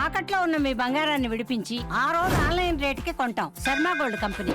తాకట్లో ఉన్న మీ బంగారాన్ని విడిపించి ఆ రోజు ఆన్లైన్ రేటుకి కొంటాం. Sharma gold company.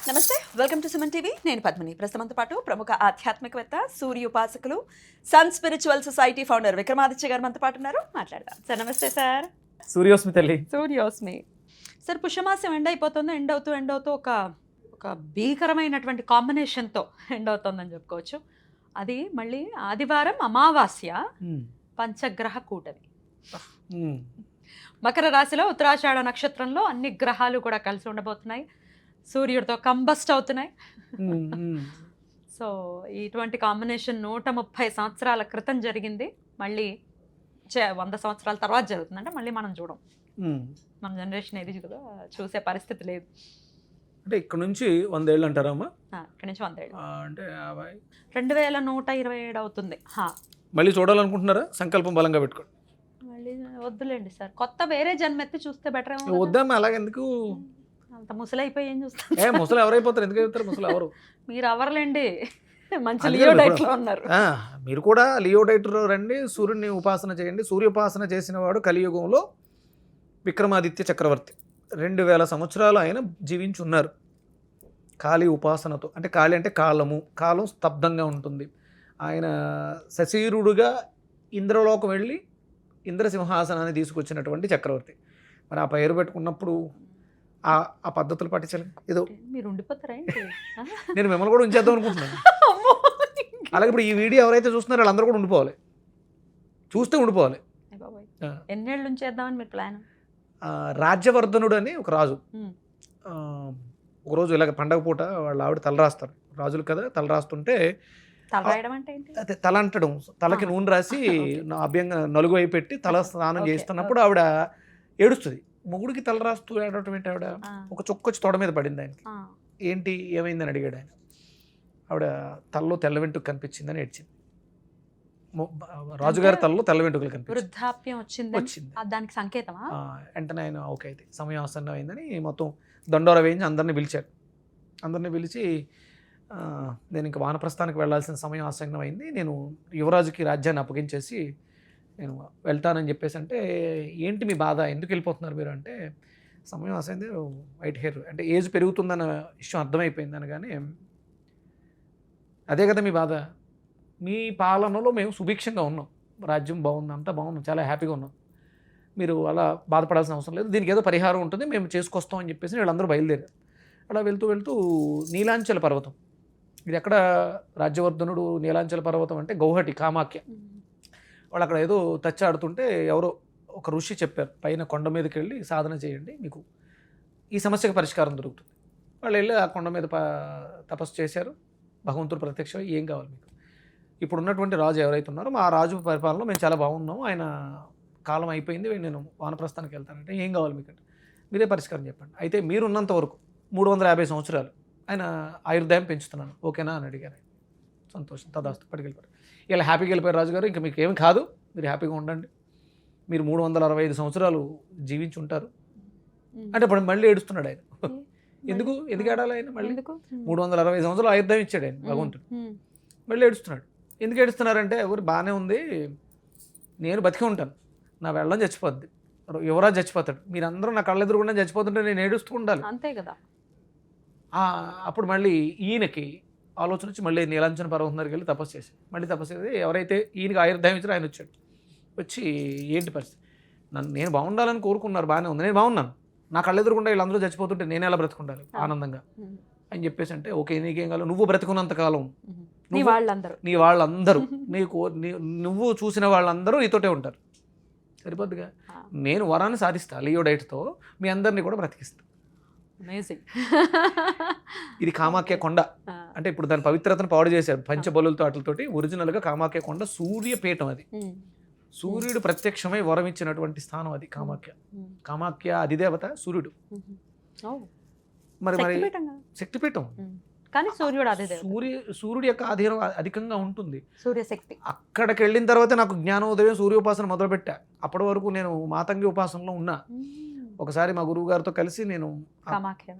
నమస్తే, వెల్కమ్ టు సుమన్ టీవీ. నేను పద్మిని. ప్రస్తుతంతో పాటు ప్రముఖ ఆధ్యాత్మికవేత్త, సూర్య ఉపాసకులు, sun spiritual society founder Vikramaditya గారు మనతో పాటు ఉన్నారు. మాట్లాడదాం సార్. నమస్తే సార్. సూర్యోస్మి తల్లి. సూర్యోస్మి సార్. పుష్యమాసం ఎండ్ అయిపోతుంది. ఎండ్ అవుతూ ఒక భీకరమైనటువంటి కాంబినేషన్తో ఎండ్ అవుతుందని చెప్పుకోవచ్చు. అది మళ్ళీ ఆదివారం అమావాస్య, పంచగ్రహ కూటమి. మకర రాశిలో ఉత్తరాషాఢ నక్షత్రంలో అన్ని గ్రహాలు కూడా కలిసి ఉండబోతున్నాయి. సూర్యుడితో కంబస్ట్ అవుతున్నాయి. సో ఇటువంటి కాంబినేషన్ 130 సంవత్సరాల క్రితం జరిగింది. మళ్ళీ 100 సంవత్సరాల తర్వాత జరుగుతుందంటే మళ్ళీ మనం చూడం. మన జనరేషన్ ఏది కూడా చూసే పరిస్థితి లేదు. అంటే ఇక్కడ నుంచి 100 ఏళ్ళు అంటారమ్మా? ఇక్కడ నుంచి 100 ఏళ్ళు అంటే 2127 అవుతుంది. మళ్ళీ చూడాలనుకుంటున్నారా? సంకల్పం బలంగా పెట్టుకోండి. మళ్ళీ వద్దులేండి సార్. కొత్త వేరే జన్మెత్తి చూస్తే బెటర్. వద్దామా అలాగెందుకు? అంత ముసలైపోయి ఏం చూస్తారు? ముసలు ఎవరైపోతారు? ఎందుకు అవుతారు ముసలు? ఎవరు మీరు అవర్లేండి. మంచి లియో డైట్ లో ఉన్నారు. మీరు కూడా లియో డైట్ రండి. సూర్యుడిని ఉపాసన చేయండి. సూర్యోపాసన చేసిన వాడు కలియుగంలో విక్రమాదిత్య చక్రవర్తి. 2000 సంవత్సరాలు ఆయన జీవించి ఉన్నారు కాళీ ఉపాసనతో. అంటే కాళీ అంటే కాలం స్తబ్దంగా ఉంటుంది. ఆయన సశీరుడుగా ఇంద్రలోకం వెళ్ళి ఇంద్రసింహాసనాన్ని తీసుకొచ్చినటువంటి చక్రవర్తి. మరి ఆ పేరు పెట్టుకున్నప్పుడు ఆ పద్ధతులు పాటించాలి. ఏదో మీరు ఉండిపోతారా? నేను మిమ్మల్ని కూడా ఉంచేద్దాం అనుకుంటున్నాను. అలాగే ఇప్పుడు ఈ వీడియో ఎవరైతే చూస్తున్నారో వాళ్ళందరూ కూడా ఉండిపోవాలి. చూస్తే ఉండిపోవాలి. ఎన్నేళ్ళు ఉంచేద్దామని మీరు ప్లాన్? రాజ్యవర్ధనుడు అని ఒక రాజు ఒకరోజు ఇలాగ పండగ పూట వాళ్ళ ఆవిడ తల రాస్తారు. రాజులు కదా, తల రాస్తుంటే అదే తల అంటడం, తలకి నూనె రాసి అభ్యంగా నలుగు అయి పెట్టి తల స్నానం చేస్తున్నప్పుడు ఆవిడ ఏడుస్తుంది. మొగుడికి తల రాస్తూ ఏడవటం ఏంటి? ఆవిడ ఒక చొక్కొచ్చి తొడ మీద పడింది ఆయనకి. ఏంటి ఏమైందని అడిగాడు ఆయన. ఆవిడ తలలో తెల్ల వెంట్రుక కనిపించిందని ఏడ్చింది. రాజుగారి తలలో తెల్ల వెంట్రుకలు కనిపించింది. వృద్ధాప్యం వచ్చింది. దానికి సంకేతమా? వెంటనే ఆయన ఓకే అయితే సమయం ఆసన్నం అయిందని మొత్తం దండోర వేయించి అందరినీ పిలిచారు. అందరినీ పిలిచి నేను ఇంకా వానప్రస్థానికి వెళ్ళాల్సిన సమయం ఆసన్నం అయింది, నేను యువరాజుకి రాజ్యాన్ని అప్పగించేసి నేను వెళ్తానని చెప్పేసి అంటే, ఏంటి మీ బాధ, ఎందుకు వెళ్ళిపోతున్నారు మీరు అంటే, సమయం ఆసైంది, వైట్ హెయిర్ అంటే ఏజ్ పెరుగుతుందన్న విషయం అర్థమైపోయింది అనగానే, అదే కదా మీ బాధ, మీ పాలనలో మేము సుభిక్షంగా ఉన్నాం, రాజ్యం బాగుంది, అంతా బాగున్నాం, చాలా హ్యాపీగా ఉన్నాం, మీరు అలా బాధపడాల్సిన అవసరం లేదు, దీనికి ఏదో పరిహారం ఉంటుంది, మేము చేసుకొస్తాం అని చెప్పేసి వీళ్ళందరూ బయలుదేరారు. అలా వెళ్తూ నీలాంచల పర్వతం, ఇది ఎక్కడ? రాజ్యవర్ధనుడు నీలాంచల పర్వతం అంటే గౌహటి, కామాఖ్య. వాళ్ళు అక్కడ ఏదో తచ్చాడుతుంటే ఎవరో ఒక ఋషి చెప్పారు, పైన కొండ మీదకి వెళ్ళి సాధన చేయండి, మీకు ఈ సమస్యకు పరిష్కారం దొరుకుతుంది. వాళ్ళు వెళ్ళి ఆ కొండ మీద తపస్సు చేశారు. భగవంతుడు ప్రత్యక్షం, ఏం కావాలి మీకు? ఇప్పుడు ఉన్నటువంటి రాజు ఎవరైతే ఉన్నారో ఆ రాజు పరిపాలనలో మేము చాలా బాగున్నాము, ఆయన కాలం అయిపోయింది, నేను వానప్రస్థానికి వెళ్తానంటే, ఏం కావాలి మీకు అంటే, మీరే పరిష్కారం చెప్పండి. అయితే మీరున్నంత వరకు 350 సంవత్సరాలు ఆయన ఆయుర్దాయం పెంచుతున్నాను, ఓకేనా అని అడిగారు. సంతోషం, తదాస్తు, పట్టుకెళ్ళిపోయారు. ఇలా హ్యాపీగా వెళ్ళిపోయారు రాజుగారు. ఇంకా మీకు ఏమి కాదు, మీరు హ్యాపీగా ఉండండి, మీరు 365 సంవత్సరాలు జీవించి ఉంటారు అంటే. ఇప్పుడు మళ్ళీ ఏడుస్తున్నాడు ఆయన. ఎందుకు ఏడాలి ఆయన? మళ్ళీ 365 సంవత్సరాలు ఆయుర్దాయం ఇచ్చాడు ఆయన భగవంతుడు, మళ్ళీ ఏడుస్తున్నాడు. ఎందుకు ఏడుస్తున్నారంటే, ఎవరు బాగానే ఉంది, నేను బతికే ఉంటాను, నా వెళ్ళడం చచ్చిపోద్ది, యువరాజు చచ్చిపోతాడు, మీరందరూ నా కళ్ళ ఎదురుగుండా చచ్చిపోతుంటే నేను ఏడుస్తూ ఉండాలి, అంతే కదా. అప్పుడు మళ్ళీ ఈయనకి ఆలోచన వచ్చి మళ్ళీ నీలాంచన పర్వతం దగ్గరికి వెళ్ళి తపస్సు చేసి, మళ్ళీ తపస్సు చేసి ఎవరైతే ఈయనకి ఆయుర్దాయం ఇచ్చారో ఆయన వచ్చాడు. వచ్చి ఏంటి పరిస్థితి, నేను బాగుండాలని కోరుకున్నారు, బాగానే ఉంది, నేను బాగున్నాను, నా కళ్ళు ఎదురుకుండా వీళ్ళందరూ చచ్చిపోతుంటే నేను ఎలా బ్రతుకుండాలి ఆనందంగా అని చెప్పేసి అంటే, ఓకే నీకేం కావాలి, నువ్వు బ్రతుకున్నంత కాలం నీ వాళ్ళందరూ నువ్వు చూసిన వాళ్ళందరూ నీతోటే ఉంటారు, సరిపోద్దుగా. నేను వరాన్ని సాధిస్తా లియో డైట్తో, మీ అందరినీ కూడా బ్రతికిస్తా. ఇది కామాఖ్య కొండ అంటే, ఇప్పుడు దాని పవిత్రతను పాడు చేశారు పంచబలులతో వాటితోటి. ఒరిజినల్గా కామాఖ్య కొండ సూర్యపీఠం, అది సూర్యుడు ప్రత్యక్షమై వరం ఇచ్చినటువంటి స్థానం అది కామాఖ్య. కామాఖ్య అధిదేవత సూర్యుడు, మరి శక్తిపీఠం. కానీ సూర్యుడి యొక్క ఆధీనం అధికంగా ఉంటుంది, సూర్యశక్తి. అక్కడికి వెళ్ళిన తర్వాత నాకు జ్ఞానోదయం, సూర్యోపాసన మొదలుపెట్టా. అప్పటి వరకు నేను మాతంగి ఉపాసనలో ఉన్నా. ఒకసారి మా గురువు గారితో కలిసి నేను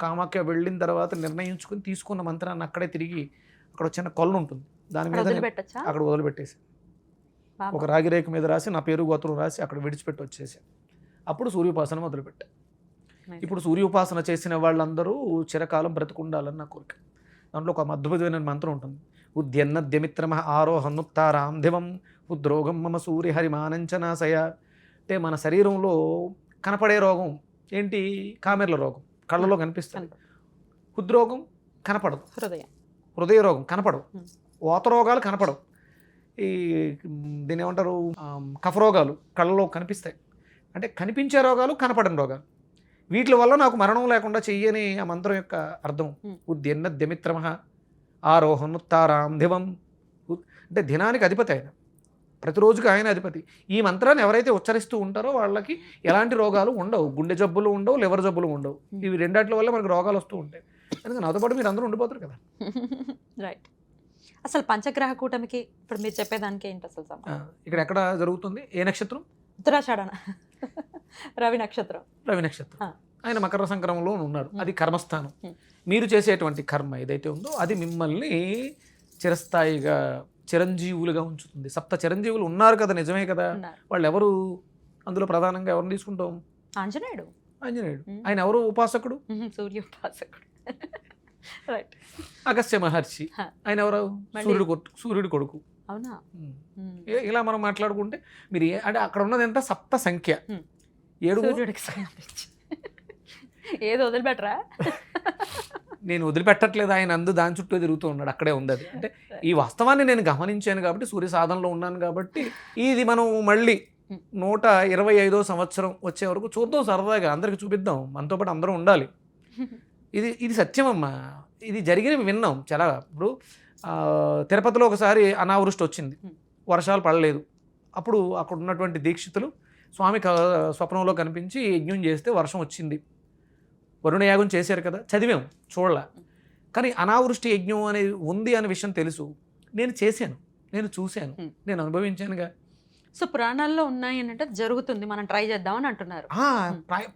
కామాఖ్య వెళ్ళిన తర్వాత నిర్ణయించుకుని తీసుకున్న మంత్రాన్ని అక్కడే తిరిగి, అక్కడ చిన్న కొలను ఉంటుంది, దాని మీద నేను వదిలిపెట్టచ్చా? అక్కడ వదిలిపెట్టేసి బాబా. ఒక రాగి రేఖ మీద రాసి నా పేరు గోత్రం రాసి అక్కడ విడిచిపెట్టి వచ్చేసి అప్పుడు సూర్యోపాసన మొదలుపెట్టా. Nice. ఇప్పుడు సూర్యోపాసన చేసిన వాళ్ళందరూ చిరకాలం బ్రతుకుండాలని నా కోరిక. దాంట్లో ఒక అద్భుతమైన మంత్రం ఉంటుంది. ఉద్యన్నద్యమిత్రమ ఆరోహన్నుత్తారాం దివం ఉద్రోగం మమ సూర్యహరిమానంచనాశయ. అంటే మన శరీరంలో కనపడే రోగం ఏంటి? కామెర్ల రోగం కళ్ళలో కనిపిస్తుంది. హృద్రోగం కనపడదు, హృదయం, హృదయ రోగం కనపడవు, Hmm. వాత రోగాలు కనపడవు, ఈ దీని ఏమంటారు కఫ రోగాలు కళ్ళలో కనిపిస్తాయి. అంటే కనిపించే రోగాలు, కనపడని రోగాలు. వీటి వల్ల నాకు మరణం లేకుండా చెయ్యని ఆ మంత్రం యొక్క అర్థం. ఉద్యన్నద్యమిత్రమ ఆరోహన్నుత్తారాం దివం. అంటే దినానికి అధిపతి ఆయన, ప్రతిరోజుకి ఆయన అధిపతి. ఈ మంత్రాన్ని ఎవరైతే ఉచ్చరిస్తూ ఉంటారో వాళ్ళకి ఎలాంటి రోగాలు ఉండవు. గుండె జబ్బులు ఉండవు, లివర్ జబ్బులు ఉండవు. ఇవి రెండాట్ల వల్ల మనకు రోగాలు వస్తూ ఉంటాయి. అందుకని నాతో పాటు మీరు అందరూ ఉండిపోతారు కదా. రైట్. అసలు పంచగ్రహ కూటమికి ఇప్పుడు మీరు చెప్పేదానికి ఏంటి అసలు సంబంధం? ఇక్కడ ఎక్కడ జరుగుతుంది? ఏ నక్షత్రం? ఉత్తరాషాఢన, రవి నక్షత్రం. రవి నక్షత్రం. ఆయన మకర సంక్రమంలో ఉన్నారు. అది కర్మస్థానం. Hmm. మీరు చేసేటువంటి కర్మ ఏదైతే ఉందో అది మిమ్మల్ని చిరస్థాయిగా చిరంజీవులుగా ఉంచుతుంది. సప్త చిరంజీవులు ఉన్నారు కదా, నిజమే కదా. ఉన్నారు. వాళ్ళు ఎవరు? అందులో ప్రధానంగా ఎవరిని తీసుకుంటాం? ఆంజనేయుడు. ఆంజనేయుడు. Hmm. ఆయన ఎవరు? ఉపాసకుడు, సూర్యోపాసకుడు. రైట్. అగస్త్య మహర్షి. Huh. ఆయన ఎవరు? మళ్ళీ- సూర్యుడి కొడుకు. అవునా? ఇలా మనం మాట్లాడుకుంటే మీరు అంటే అక్కడ ఉన్నది ఎంత? సప్త సంఖ్య. Hmm. 7. సూర్యుడికి సంబంధించి ఏది వదిలిపెట్టరా? నేను వదిలిపెట్టట్లేదు, ఆయన దాని చుట్టూ తిరుగుతూ ఉన్నాడు, అక్కడే ఉంది అది. అంటే ఈ వాస్తవాన్ని నేను గమనించాను కాబట్టి, సూర్య సాధనలో ఉన్నాను కాబట్టి, ఇది మనం మళ్ళీ 125వ సంవత్సరం వచ్చే వరకు చూద్దాం, సరదాగా అందరికి చూపిద్దాం, మనతో పాటు అందరూ ఉండాలి. ఇది సత్యమమ్మా, ఇది జరిగినవి విన్నాం చాలా. ఇప్పుడు తిరుపతిలో ఒకసారి అనావృష్టి వచ్చింది, వర్షాలు పడలేదు. అప్పుడు అక్కడ ఉన్నటువంటి దీక్షితులు స్వామి స్వప్నంలో కనిపించి యజ్ఞం చేస్తే వర్షం వచ్చింది. వరుణయాగం చేశారు కదా, చదివాం, చూడలే. కానీ అనావృష్టి యజ్ఞం అనేది ఉంది అనే విషయం తెలుసు. నేను చేశాను, నేను చూశాను, నేను అనుభవించానుగా. సో పురాణాల్లో ఉన్నాయి అని అంటే జరుగుతుంది, మనం ట్రై చేద్దామని అంటున్నారు.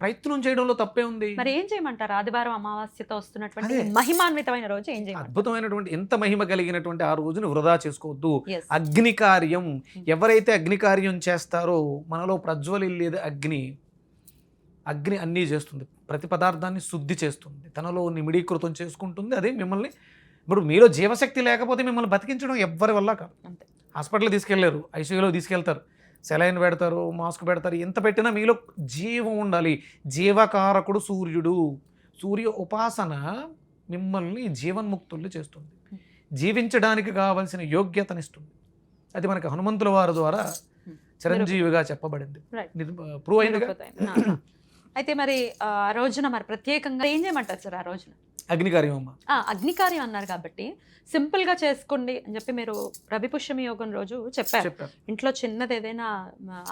ప్రయత్నం చేయడంలో తప్పే ఉంది. మరి ఏం చేయమంటారు? ఆదివారం అమావాస్యతో వస్తున్నటువంటి అదే. మహిమాన్వితమైన రోజు ఏం చేయమంటారు? అద్భుతమైనటువంటి ఎంత మహిమ కలిగినటువంటి ఆ రోజుని వృధా చేసుకోవద్దు. Yes. అగ్ని కార్యం, ఎవరైతే అగ్ని కార్యం చేస్తారో మనలో ప్రజ్వలిల్లేది అగ్ని. అగ్ని అన్నీ చేస్తుంది, ప్రతి పదార్థాన్ని శుద్ధి చేస్తుంది, తనలో నిమిడీకృతం చేసుకుంటుంది. అదే మిమ్మల్ని, ఇప్పుడు మీలో జీవశక్తి లేకపోతే మిమ్మల్ని బతికించడం ఎవ్వరి వల్ల కాదు. అంతే. హాస్పిటల్ తీసుకెళ్లారు, ఐసీయూలో తీసుకెళ్తారు, సెలైన్ పెడతారు, మాస్క్ పెడతారు, ఎంత పెట్టినా మీలో జీవం ఉండాలి. జీవకారకుడు సూర్యుడు. సూర్య ఉపాసన మిమ్మల్ని జీవన్ముక్తుల్ని చేస్తుంది, జీవించడానికి కావలసిన యోగ్యతనిస్తుంది. అది మనకి హనుమంతుల వారి ద్వారా చిరంజీవిగా చెప్పబడింది. Right. ప్రూవ్ అయిందిగా. అయితే మరి ఆ రోజున మరి ప్రత్యేకంగా ఏం చేయమంటారు సార్ ఆ రోజున? అగ్ని కార్యం అమ్మ. అగ్నికార్యం అన్నారు కాబట్టి సింపుల్ గా చేసుకోండి అని చెప్పి మీరు రవి పుష్యమి యోగం రోజు చెప్పారు. చెప్పారు. ఇంట్లో చిన్నది ఏదైనా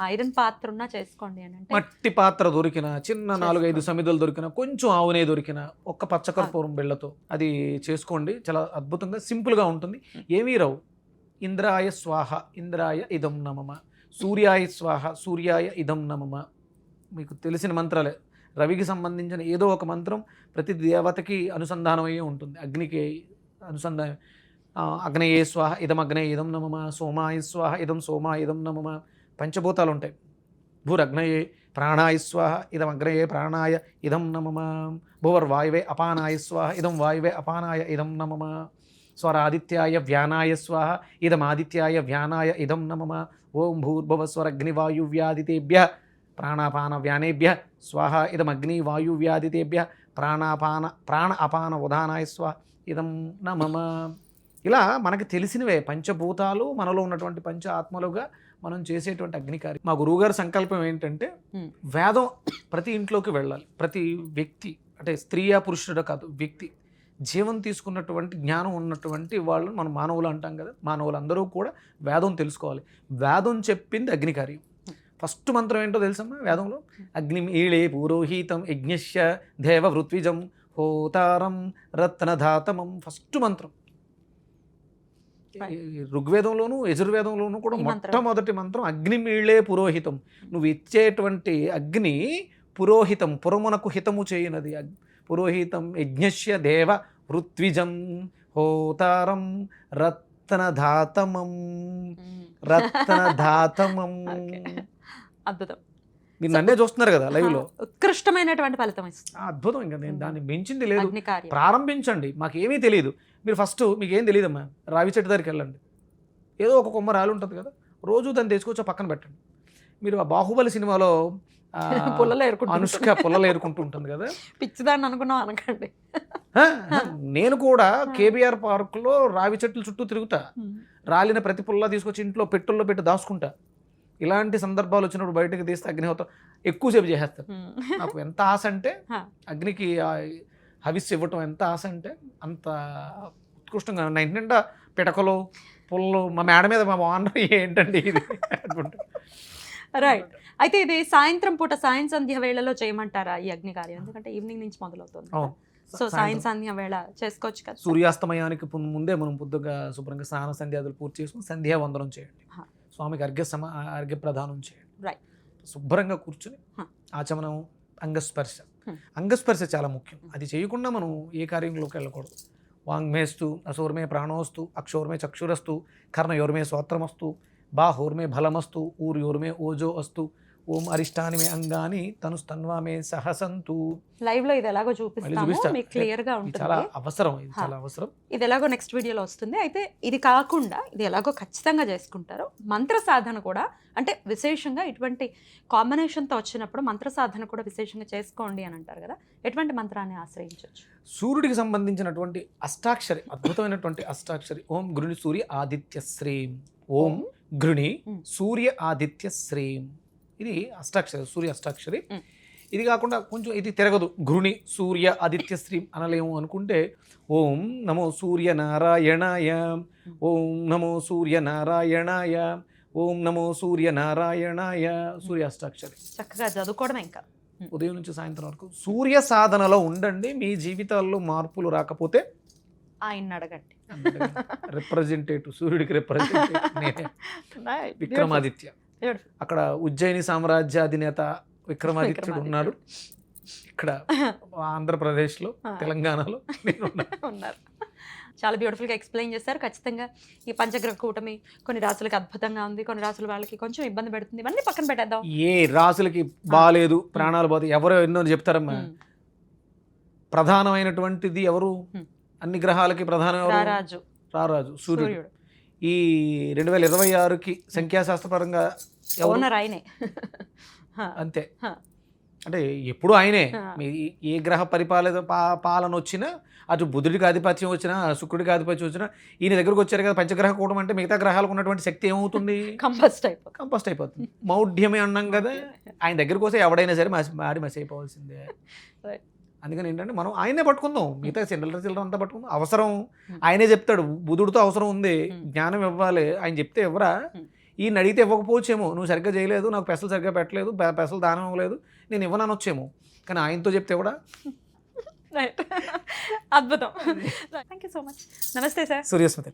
ఐరన్ పాత్ర ఉన్నా చేసుకోండి అని అంటే, మట్టి పాత్ర దొరికిన, చిన్న 4-5 సమిధులు దొరికిన, కొంచెం ఆవునే దొరికిన, ఒక్క పచ్చకర్పూరం బిళ్ళతో అది చేసుకోండి. చాలా అద్భుతంగా సింపుల్గా ఉంటుంది. ఏమీ రావు. ఇంద్రాయ స్వాహ ఇంద్రాయ ఇదం నమమ, సూర్యాయ స్వాహ సూర్యాయ ఇదం నమమ. మీకు తెలిసిన మంత్రాలే. రవికి సంబంధించిన ఏదో ఒక మంత్రం ప్రతి దేవతకి అనుసంధానం అయ్యే ఉంటుంది. అగ్నికి అనుసంధానం. అగ్నయే స్వాహ ఇదం అగ్నయ ఇదం నమమ, సోమాయ స్వాహ ఇదం సోమాయ ఇదం నమమ. పంచభూతాలు ఉంటాయి. భూరగ్నయే ప్రాణాయ స్వాహ ఇదం అగ్నయే ప్రాణాయ ఇదం నమమ, భువర్వాయువే అపానాయ స్వాహ ఇదం వాయువే అపానాయ ఇదం నమమ, స్వరాదిత్యాయ వ్యానాయ స్వాహ ఇదం ఆదిత్యాయ వ్యానాయ ఇదం నమమ, ఓం భూర్భువస్వరగ్నివాయువ్యాదితేభ్య ప్రాణాపాన వ్యానేభ్య స్వాహ ఇదం అగ్ని వాయువ్యాదితేభ్య ప్రాణ అపాన ఉదానాయ స్వాహ ఇదం నమమ. ఇలా మనకు తెలిసినవే పంచభూతాలు, మనలో ఉన్నటువంటి పంచ ఆత్మలుగా మనం చేసేటువంటి అగ్నికార్యం. మా గురువుగారి సంకల్పం ఏంటంటే వేదం ప్రతి ఇంట్లోకి వెళ్ళాలి. ప్రతి వ్యక్తి, అంటే స్త్రీయా పురుషుడు కాదు, వ్యక్తి జీవం తీసుకున్నటువంటి జ్ఞానం ఉన్నటువంటి వాళ్ళు మనం మానవులు అంటాం కదా, మానవులందరూ కూడా వేదం తెలుసుకోవాలి. వేదం చెప్పింది అగ్నికార్యం. ఫస్ట్ మంత్రం ఏంటో తెలుసమ్మా వేదంలో? అగ్నిమీళే పురోహితం యజ్ఞస్య దేవ వృత్విజం హోతారం రత్నధాతమం. ఫస్ట్ మంత్రం. ఋగ్వేదంలోను యజుర్వేదంలోను కూడా మొట్టమొదటి మంత్రం అగ్నిమీళే పురోహితం. నువ్వు ఇచ్చేటువంటి అగ్ని పురోహితం, పురమునకు హితము చేయనది. పురోహితం యజ్ఞస్య దేవ వృత్విజం హోతారం రత్నధాతమం రత్నధాతమం. అద్భుతం. మీరు నన్నే చూస్తున్నారు కదా లైవ్ లో. ఉత్కృష్టమైనటువంటి ఫలితం ఇస్తుంది. అద్భుతం. ఇంకా నేను దాన్ని మించింది లేదు. అగ్ని కార్యం. ప్రారంభించండి. మాకేమీ తెలియదు. మీరు ఫస్ట్ మీకేం తెలియదమ్మా, రావి చెట్టు దగ్గరికి వెళ్ళండి. ఏదో ఒక కొమ్మ రాలి ఉంటుంది కదా, రోజు దాన్ని తెచ్చుకొచ్చి పక్కన పెట్టండి. మీరు ఆ బాహుబలి సినిమాలో పుల్లలు ఏరుకుంటూ అనుష్క పుల్లలు ఏరుకుంటూ ఉంటుంది కదా, పిచ్చిదాన్ని అనుకున్నాం అనకండి. నేను కూడా కేబీఆర్ పార్కులో రావి చెట్లు చుట్టూ తిరుగుతా. రాలిన ప్రతి పుల్ల తీసుకొచ్చి ఇంట్లో పెట్టుల్లో పెట్టి దాచుకుంటా. ఇలాంటి సందర్భాలు వచ్చినప్పుడు బయటకు తీస్తే అగ్నిహోత్రం ఎక్కువసేపు చేసేస్తారు. నాకు ఎంత ఆశ అంటే అగ్నికి హవిస్సు ఇవ్వటం ఎంత ఆశ అంటే అంత ఉత్కృష్టంగా. నైట్ నిండా పిటకలు పుల్లలు. మా మేడ మీద మా వానర్ ఏంటండి ఇది అనుకుంటా. రైట్. అయితే ఇది సాయంత్రం పూట సాయం సంధ్య వేళలో చేయమంటారా ఈ అగ్ని కార్యం? ఎందుకంటే ఈవినింగ్ నుంచి మొదలవుతుంది. సో సాయం సంధ్య వేళ చేసుకోవచ్చు కదా. సూర్యాస్తమయానికి ముందే మనం పొద్దుగా శుభ్రంగా స్నాన సంధ్యాదులు పూర్తి చేసుకుని సంధ్యావందనం చేయండి. స్వామికి అర్ఘ్య ప్రదానం చేయండి. శుభ్రంగా కూర్చుని ఆచమనం, అంగస్పర్శ. అంగస్పర్శ చాలా ముఖ్యం. అది చేయకుండా మనం ఏ కార్యంలోకి వెళ్ళకూడదు. వాంగ్మేస్తు అసోర్మే ప్రాణోస్తు, అక్షోర్మే చక్షురస్తు, కర్ణయోర్మే శ్రోత్రమస్తు, బాహోర్మే బలమస్తు, ఊర్యోర్మే ఓజో అస్తు, ఓం అరిష్టాని మే అంగాని తనుస్తన్వామే సహసంతు. లైవ్ లో ఇది ఎలాగో చూపిస్తాము, మీకు క్లియర్ గా ఉంటుంది. చాలా అవసరం, ఇది చాలా అవసరం. ఇది ఎలాగో నెక్స్ట్ వీడియోలో వస్తుంది. అయితే ఇది కాకుండా ఇది ఎలాగో ఖచ్చితంగా చేసుకుంటారు. మంత్ర సాధన కూడా, అంటే విశేషంగా ఇటువంటి కాంబినేషన్తో వచ్చినప్పుడు మంత్ర సాధన కూడా విశేషంగా చేసుకోండి అని అంటారు కదా. ఎటువంటి మంత్రాన్ని ఆశ్రయించవచ్చు? సూర్యుడికి సంబంధించినటువంటి అష్టాక్షరి, అద్భుతమైనటువంటి అష్టాక్షరి. ఓం గృణి సూర్య ఆదిత్య శ్రీం. ఓం గృణి సూర్య ఆదిత్య శ్రీం. ఇది అష్టాక్షరి, సూర్య అష్టాక్షరి. ఇది కాకుండా కొంచెం ఇది తిరగదు. గృణి సూర్య ఆదిత్య శ్రీం అనలేము అనుకుంటే ఓం నమో సూర్య నారాయణాయ, ఓం నమో సూర్య నారాయణాయ, ఓం నమో సూర్య నారాయణాయ. సూర్య అష్టాక్షరి చక్కగా చదువుకోవడం. ఇంకా ఉదయం నుంచి సాయంత్రం వరకు సూర్య సాధనలో ఉండండి. మీ జీవితాల్లో మార్పులు రాకపోతే ఆయన అడగండి. రిప్రజెంటేటివ్, సూర్యుడికి రిప్రజెంటేటివ్ నేనే, విక్రమాదిత్య. అక్కడ ఉజ్జయిని సామ్రాజ్యాధినేత విక్రమాదిత్యుడు ఉన్నాడు. ఇక్కడ ఆంధ్రప్రదేశ్లో, తెలంగాణలో ఉన్నారు. చాలా బ్యూటిఫుల్గా ఎక్స్ప్లెయిన్ చేశారు. ఖచ్చితంగా ఈ పంచగ్రహ కూటమి కొన్ని రాసులకి అద్భుతంగా ఉంది, కొన్ని రాసుల వాళ్ళకి కొంచెం ఇబ్బంది పెడుతుంది. ఇవన్నీ పక్కన పెట్టేద్దాం. ఏ రాసులకి బాగాలేదు, ప్రాణాలు పోతాయి, ఎవరో ఎన్నో చెప్తారమ్మా. ప్రధానమైనటువంటిది ఎవరు? అన్ని గ్రహాలకి ప్రధానం ఎవరు? రారాజు సూర్యుడు. ఈ 2026కి సంఖ్యాశాస్త్రపరంగా ఆయనే అంతే. అంటే ఎప్పుడు ఆయనే. ఏ గ్రహ పాలన వచ్చినా, అటు బుధుడికి ఆధిపత్యం వచ్చినా, శుక్రుడికి ఆధిపత్యం వచ్చినా, ఈయన దగ్గరకు వచ్చారు కదా పంచగ్రహ కూటం అంటే మిగతా గ్రహాలకు ఉన్నటువంటి శక్తి ఏమవుతుంది? కంపస్ట్ అయిపోతుంది. మౌఢ్యమే అన్నాం కదా. ఆయన దగ్గరకు వస్తే ఎవడైనా సరే మాడి మసి అయిపోవాల్సిందే. అందుకని ఏంటంటే మనం ఆయనే పట్టుకుందాం. మిగతా చిల్లర అంతా పట్టుకుందాం. అవసరం ఆయనే చెప్తాడు. బుధుడితో అవసరం ఉంది, జ్ఞానం ఇవ్వాలి. ఆయన చెప్తే ఎవరా? ఈయన అడిగితే ఇవ్వకపోవచ్చేమో. నువ్వు సరిగ్గా చేయలేదు, నాకు పెసలు సరిగ్గా పెట్టలేదు, పెసలు దానం ఇవ్వలేదు, నేను ఇవ్వనొచ్చేమో. కానీ ఆయనతో చెప్తే ఎవడా? అద్భుతం. Thank you so much. నమస్తే సార్. సూర్యోస్మిత.